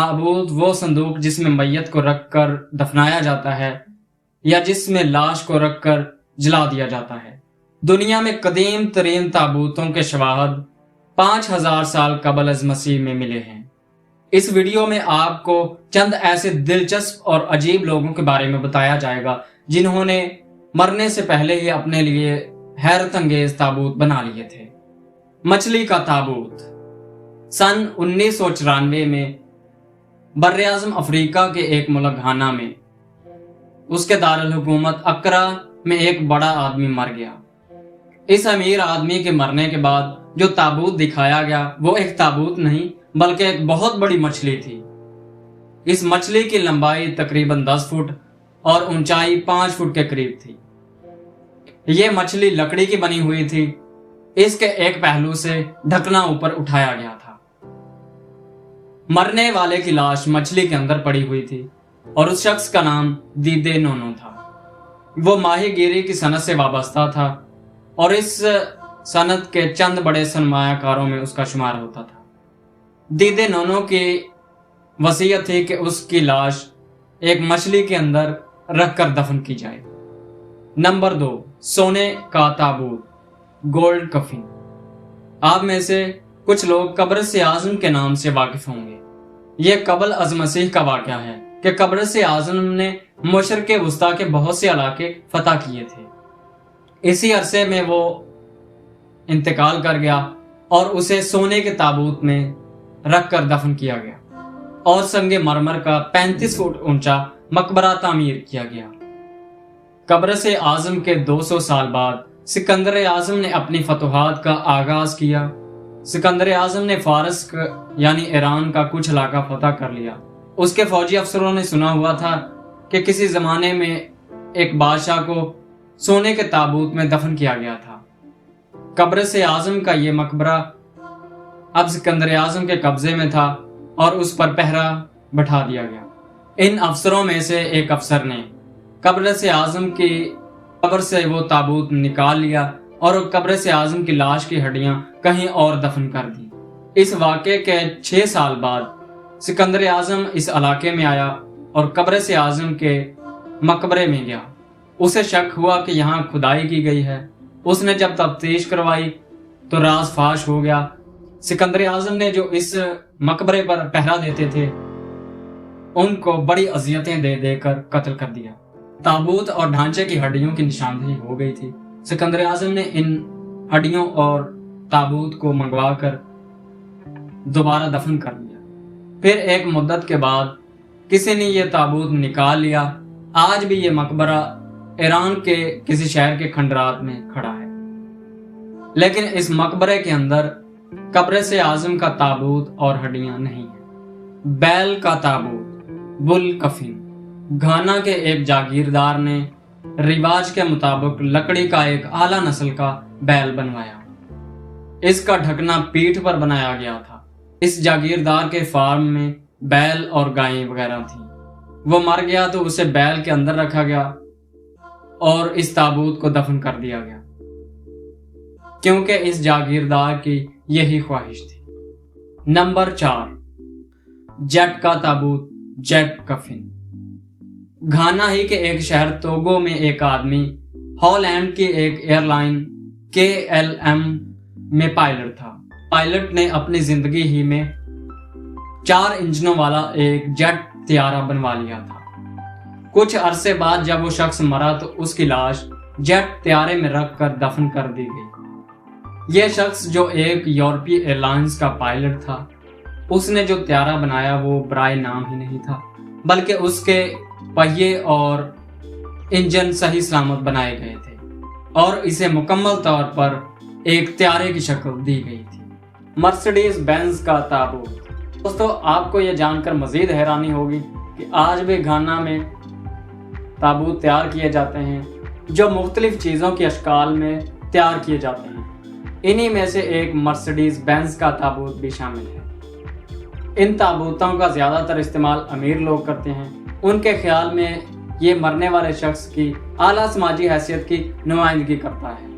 ताबूत वो संदूक जिसमें मैयत को रख कर दफनाया जाता है या जिसमें लाश को रख कर जला दिया जाता है। दुनिया में कदीम तरीन ताबूतों के शवाहद 5000 साल कबल अज़ मसीह में मिले हैं। इस वीडियो में आपको चंद ऐसे दिलचस्प और अजीब लोगों के बारे में बताया जाएगा जिन्होंने मरने से ही अपने लिए हैरत अंगेज ताबूत बना लिए थे। मछली का ताबूत। सन 1994 में बर्र-ए-आज़म अफ्रीका के एक मुल्क घाना में उसके दारुल हुकूमत अक्रा में एक बड़ा आदमी मर गया। इस अमीर आदमी के मरने के बाद जो ताबूत दिखाया गया वो एक ताबूत नहीं बल्कि एक बहुत बड़ी मछली थी। इस मछली की लंबाई तकरीबन 10 फुट और ऊंचाई 5 फुट के करीब थी। ये मछली लकड़ी की बनी हुई थी। इसके एक पहलू से ढकना ऊपर उठाया गया था। मरने वाले की लाश मछली के अंदर पड़ी हुई थी और उस शख्स का नाम दीदे नोनो था। वो माहीगीरी की सनत से वाबस्ता था और इस सनत के चंद बड़े सरमायाकारों में उसका शुमार होता था। दीदे नोनो की वसीयत थी कि उसकी लाश एक मछली के अंदर रखकर दफन की जाए। नंबर 2, सोने का ताबूत, गोल्ड कफिन। आप में से कुछ लोग कब्र-ए-आज़म के नाम से वाकिफ होंगे। यह कबल अज़ मसीह का वाक़या है कि कब्र-ए-आज़म ने मशरिक़ वस्ता के बहुत से इलाके फतह किए थे। इसी अरसे में वो इंतकाल कर गया और उसे सोने के ताबूत में रखकर दफन किया गया और संगे मरमर का 35 फुट ऊंचा मकबरा तामीर किया गया। कब्र-ए-आज़म के 200 साल बाद सिकंदर-ए-आज़म ने अपनी फतुहात का आगाज किया। सिकंदर-ए-आज़म ने फारस यानी ईरान का कुछ इलाका फतह कर लिया। उसके फौजी अफसरों ने सुना हुआ था कि किसी जमाने में एक बादशाह को सोने के ताबूत में दफन किया गया था। कब्र-ए-आज़म का ये मकबरा अब सिकंदर-ए-आज़म के कब्जे में था और उस पर पहरा बैठा दिया गया। इन अफसरों में से एक अफसर ने कब्र-ए-आज़म की कब्र से वो ताबूत निकाल लिया और कब्र-ए-आज़म की लाश की हड्डियां कहीं और दफन कर दी। इस वाक़े के 6 साल बाद सिकंदर-ए-आज़म इस इलाके में आया और कब्र-ए-आज़म के मकबरे में गया। उसे शक हुआ कि यहाँ खुदाई की गई है। उसने जब तफ्तीश करवाई तो राज फाश हो गया। सिकंदर-ए-आज़म ने जो इस मकबरे पर पहरा देते थे उनको बड़ी अजियतें दे देकर कत्ल कर दिया। ताबूत और ढांचे की हड्डियों की निशानदेही हो गई थी। सिकंदर-ए-आज़म ने इन हड्डियों और ताबूत को मंगवाकर दोबारा दफन कर दिया। फिर एक मुद्दत के बाद किसी ने यह ताबूत निकाल लिया। आज भी ये मकबरा ईरान के किसी शहर के खंडरात में खड़ा है, लेकिन इस मकबरे के अंदर कब्र-ए-आज़म का ताबूत और हड्डियां नहीं है। बैल का ताबूत, बुल कफिन। घाना के एक जागीरदार ने रिवाज के मुताबिक लकड़ी का एक आला नस्ल का बैल बनवाया। इसका ढकना पीठ पर बनाया गया था। इस जागीरदार के फार्म में बैल और गायें वगैरह थी। वो मर गया तो उसे बैल के अंदर रखा गया और इस ताबूत को दफन कर दिया गया क्योंकि इस जागीरदार की यही ख्वाहिश थी। नंबर 4, जेट का ताबूत, जेट कफिन। घाना ही के एक शहर तोगो में एक आदमी हॉलैंड की एक एयरलाइन KLM में पायलट था। पायलट ने अपनी जिंदगी ही में 4 इंजनों वाला एक जेट त्यारा बनवा लिया था। कुछ अरसे बाद जब वो शख्स मरा तो उसकी लाश जेट त्यारे में रखकर दफन कर दी गई। यह शख्स जो एक यूरोपीय एयरलाइंस का पायलट था, उसने जो त्यारा बनाया वो बराए नाम ही नहीं था बल्कि उसके पहिए और इंजन सही सलामत बनाए गए थे और इसे मुकम्मल तौर पर एक त्यारे की शक्ल दी गई थी। मर्सिडीज बेंज का ताबूत। दोस्तों, आपको यह जानकर मजीद हैरानी होगी कि आज भी घाना में ताबूत तैयार किए जाते हैं जो मुख्तलिफ चीज़ों की अशकाल में तैयार किए जाते हैं। इन्हीं में से एक मर्सिडीज बेंज का ताबूत भी शामिल है। इन ताबूतों का ज़्यादातर इस्तेमाल अमीर लोग करते हैं। उनके ख्याल में ये मरने वाले शख्स की आला समाजी हैसियत की नुमाइंदगी करता है।